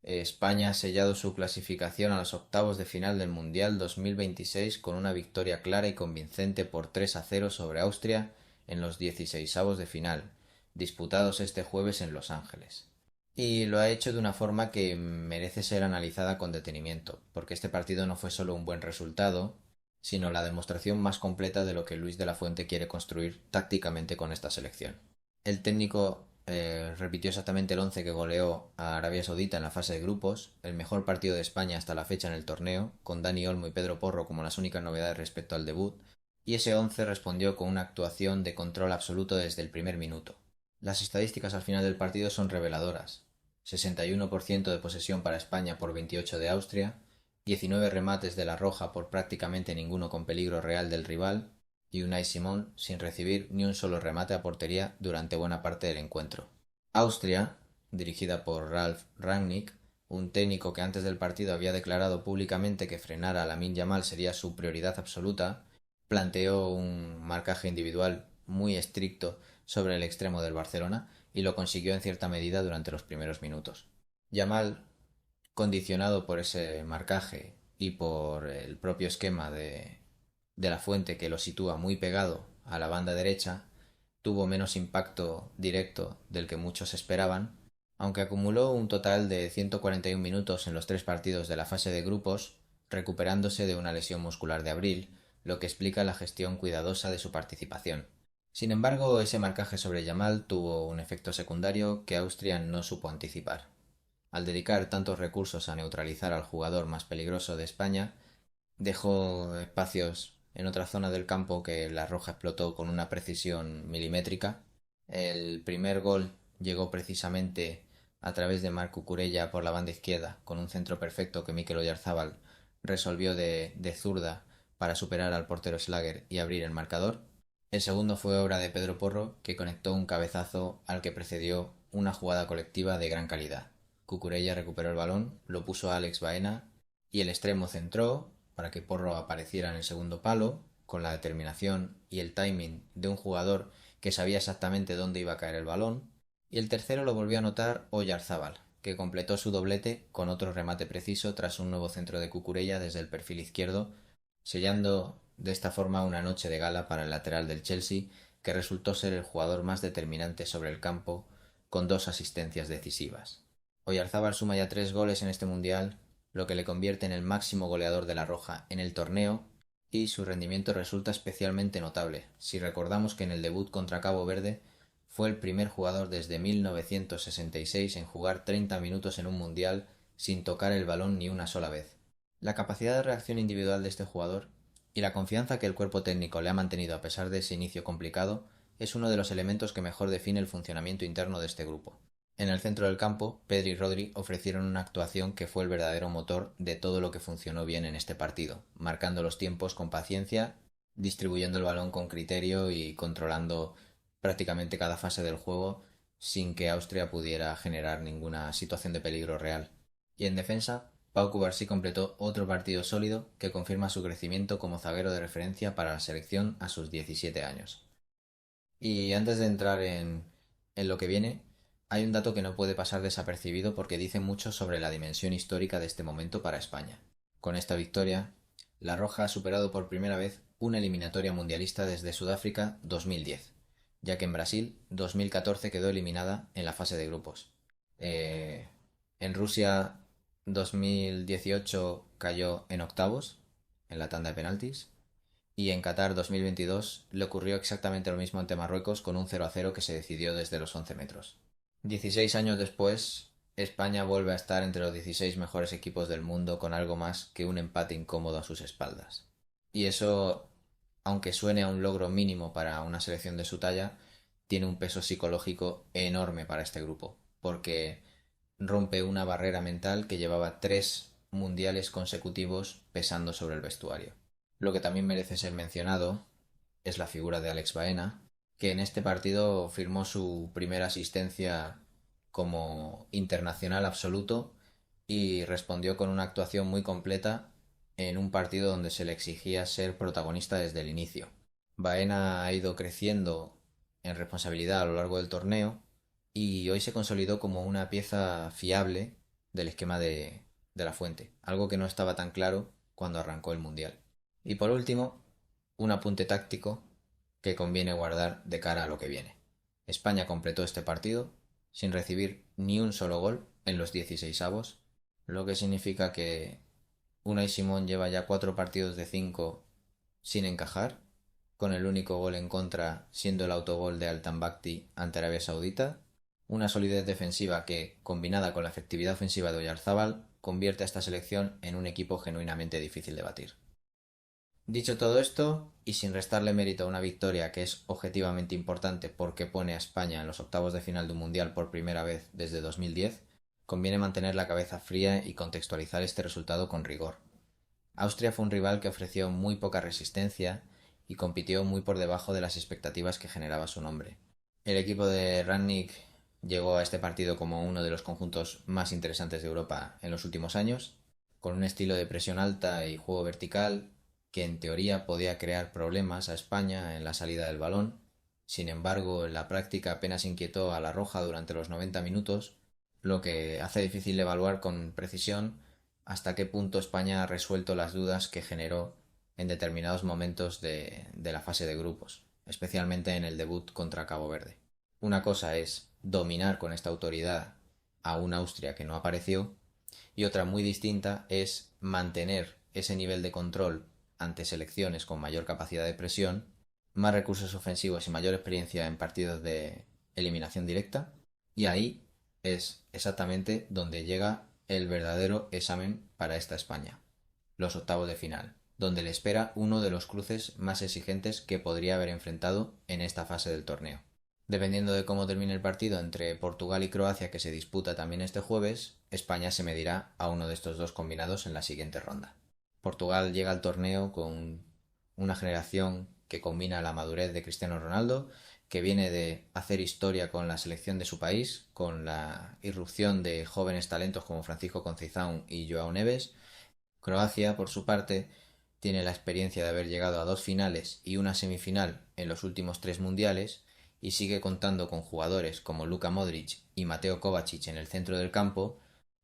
España ha sellado su clasificación a los octavos de final del Mundial 2026 con una victoria clara y convincente por 3-0 sobre Austria en los 16avos de final, disputados este jueves en Los Ángeles. Y lo ha hecho de una forma que merece ser analizada con detenimiento, porque este partido no fue solo un buen resultado, sino la demostración más completa de lo que Luis de la Fuente quiere construir tácticamente con esta selección. El técnico repitió exactamente el 11 que goleó a Arabia Saudita en la fase de grupos, el mejor partido de España hasta la fecha en el torneo, con Dani Olmo y Pedro Porro como las únicas novedades respecto al debut, y ese 11 respondió con una actuación de control absoluto desde el primer minuto. Las estadísticas al final del partido son reveladoras. 61% de posesión para España por 28 de Austria, 19 remates de la Roja por prácticamente ninguno con peligro real del rival, y Unai Simón sin recibir ni un solo remate a portería durante buena parte del encuentro. Austria, dirigida por Ralf Rangnick, un técnico que antes del partido había declarado públicamente que frenar a Lamine Yamal sería su prioridad absoluta, planteó un marcaje individual muy estricto sobre el extremo del Barcelona y lo consiguió en cierta medida durante los primeros minutos. Yamal, condicionado por ese marcaje y por el propio esquema de la Fuente que lo sitúa muy pegado a la banda derecha, tuvo menos impacto directo del que muchos esperaban, aunque acumuló un total de 141 minutos en los tres partidos de la fase de grupos, recuperándose de una lesión muscular de abril, lo que explica la gestión cuidadosa de su participación. Sin embargo, ese marcaje sobre Yamal tuvo un efecto secundario que Austria no supo anticipar. Al dedicar tantos recursos a neutralizar al jugador más peligroso de España, dejó espacios en otra zona del campo que la Roja explotó con una precisión milimétrica. El primer gol llegó precisamente a través de Marc Cucurella por la banda izquierda, con un centro perfecto que Mikel Oyarzabal resolvió de zurda para superar al portero Schlager y abrir el marcador. El segundo fue obra de Pedro Porro, que conectó un cabezazo al que precedió una jugada colectiva de gran calidad. Cucurella recuperó el balón, lo puso a Alex Baena y el extremo centró para que Porro apareciera en el segundo palo, con la determinación y el timing de un jugador que sabía exactamente dónde iba a caer el balón, y el tercero lo volvió a anotar Oyarzábal, que completó su doblete con otro remate preciso tras un nuevo centro de Cucurella desde el perfil izquierdo, sellando de esta forma una noche de gala para el lateral del Chelsea, que resultó ser el jugador más determinante sobre el campo, con dos asistencias decisivas. Oyarzábal suma ya 3 goles en este mundial, lo que le convierte en el máximo goleador de la Roja en el torneo, y su rendimiento resulta especialmente notable, si recordamos que en el debut contra Cabo Verde fue el primer jugador desde 1966 en jugar 30 minutos en un mundial sin tocar el balón ni una sola vez. La capacidad de reacción individual de este jugador y la confianza que el cuerpo técnico le ha mantenido a pesar de ese inicio complicado es uno de los elementos que mejor define el funcionamiento interno de este grupo. En el centro del campo, Pedri y Rodri ofrecieron una actuación que fue el verdadero motor de todo lo que funcionó bien en este partido, marcando los tiempos con paciencia, distribuyendo el balón con criterio y controlando prácticamente cada fase del juego sin que Austria pudiera generar ninguna situación de peligro real. Y en defensa, Pau Cubarsí completó otro partido sólido que confirma su crecimiento como zaguero de referencia para la selección a sus 17 años. Y antes de entrar en lo que viene, hay un dato que no puede pasar desapercibido porque dice mucho sobre la dimensión histórica de este momento para España. Con esta victoria, la Roja ha superado por primera vez una eliminatoria mundialista desde Sudáfrica 2010, ya que en Brasil 2014 quedó eliminada en la fase de grupos. Eh, en Rusia 2018 cayó en octavos, en la tanda de penaltis, y en Qatar 2022 le ocurrió exactamente lo mismo ante Marruecos con un 0-0 que se decidió desde los 11 metros. 16 años después, España vuelve a estar entre los 16 mejores equipos del mundo con algo más que un empate incómodo a sus espaldas. Y eso, aunque suene a un logro mínimo para una selección de su talla, tiene un peso psicológico enorme para este grupo, porque rompe una barrera mental que llevaba 3 mundiales consecutivos pesando sobre el vestuario. Lo que también merece ser mencionado es la figura de Alex Baena, que en este partido firmó su primera asistencia como internacional absoluto y respondió con una actuación muy completa en un partido donde se le exigía ser protagonista desde el inicio. Baena ha ido creciendo en responsabilidad a lo largo del torneo y hoy se consolidó como una pieza fiable del esquema de la Fuente, algo que no estaba tan claro cuando arrancó el Mundial. Y por último, un apunte táctico que conviene guardar de cara a lo que viene. España completó este partido sin recibir ni un solo gol en los 16avos, lo que significa que Unai Simón lleva ya 4 partidos de 5 sin encajar, con el único gol en contra siendo el autogol de Al-Tambakti ante Arabia Saudita, una solidez defensiva que, combinada con la efectividad ofensiva de Oyarzábal, convierte a esta selección en un equipo genuinamente difícil de batir. Dicho todo esto, y sin restarle mérito a una victoria que es objetivamente importante porque pone a España en los octavos de final de un mundial por primera vez desde 2010, conviene mantener la cabeza fría y contextualizar este resultado con rigor. Austria fue un rival que ofreció muy poca resistencia y compitió muy por debajo de las expectativas que generaba su nombre. El equipo de Rangnick llegó a este partido como uno de los conjuntos más interesantes de Europa en los últimos años, con un estilo de presión alta y juego vertical que en teoría podía crear problemas a España en la salida del balón. Sin embargo, en la práctica apenas inquietó a la Roja durante los 90 minutos, lo que hace difícil evaluar con precisión hasta qué punto España ha resuelto las dudas que generó en determinados momentos de la fase de grupos, especialmente en el debut contra Cabo Verde. Una cosa es dominar con esta autoridad a una Austria que no apareció, y otra muy distinta es mantener ese nivel de control ante selecciones con mayor capacidad de presión, más recursos ofensivos y mayor experiencia en partidos de eliminación directa, y ahí es exactamente donde llega el verdadero examen para esta España, los octavos de final, donde le espera uno de los cruces más exigentes que podría haber enfrentado en esta fase del torneo. Dependiendo de cómo termine el partido entre Portugal y Croacia, que se disputa también este jueves, España se medirá a uno de estos dos combinados en la siguiente ronda. Portugal llega al torneo con una generación que combina la madurez de Cristiano Ronaldo, que viene de hacer historia con la selección de su país, con la irrupción de jóvenes talentos como Francisco Conceição y Joao Neves. Croacia, por su parte, tiene la experiencia de haber llegado a 2 finales y una semifinal en los últimos 3 mundiales y sigue contando con jugadores como Luka Modric y Mateo Kovacic en el centro del campo,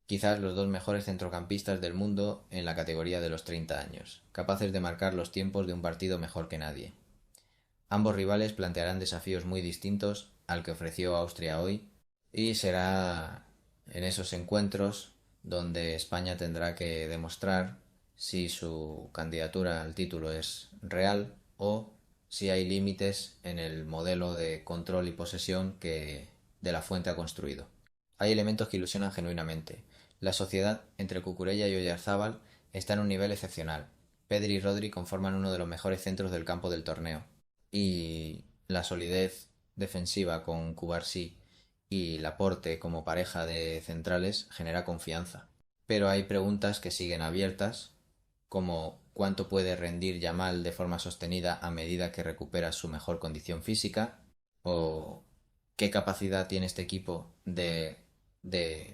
quizás los 2 mejores centrocampistas del mundo en la categoría de los 30 años, capaces de marcar los tiempos de un partido mejor que nadie. Ambos rivales plantearán desafíos muy distintos al que ofreció Austria hoy, y será en esos encuentros donde España tendrá que demostrar si su candidatura al título es real o si hay límites en el modelo de control y posesión que De la Fuente ha construido. Hay elementos que ilusionan genuinamente. La sociedad entre Cucurella y Oyarzábal está en un nivel excepcional. Pedri y Rodri conforman uno de los mejores centros del campo del torneo, y la solidez defensiva con Cubarsí y Laporte como pareja de centrales genera confianza. Pero hay preguntas que siguen abiertas, como cuánto puede rendir Yamal de forma sostenida a medida que recupera su mejor condición física, o qué capacidad tiene este equipo de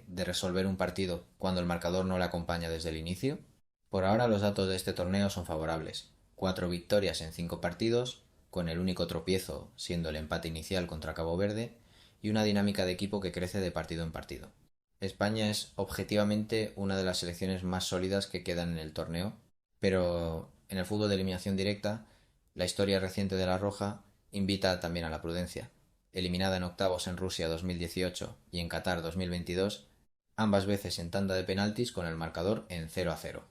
resolver un partido cuando el marcador no le acompaña desde el inicio. Por ahora los datos de este torneo son favorables: 4 victorias en 5 partidos, con el único tropiezo siendo el empate inicial contra Cabo Verde, y una dinámica de equipo que crece de partido en partido. España es objetivamente una de las selecciones más sólidas que quedan en el torneo, pero en el fútbol de eliminación directa, la historia reciente de la Roja invita también a la prudencia. Eliminada en octavos en Rusia 2018 y en Qatar 2022, ambas veces en tanda de penaltis con el marcador en 0-0.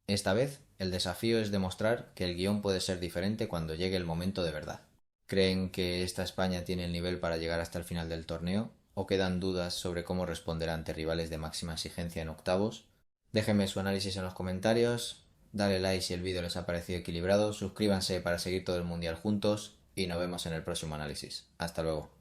Esta vez, el desafío es demostrar que el guión puede ser diferente cuando llegue el momento de verdad. ¿Creen que esta España tiene el nivel para llegar hasta el final del torneo? ¿O quedan dudas sobre cómo responderá ante rivales de máxima exigencia en octavos? Déjenme su análisis en los comentarios, dale like si el vídeo les ha parecido equilibrado, suscríbanse para seguir todo el mundial juntos y nos vemos en el próximo análisis. Hasta luego.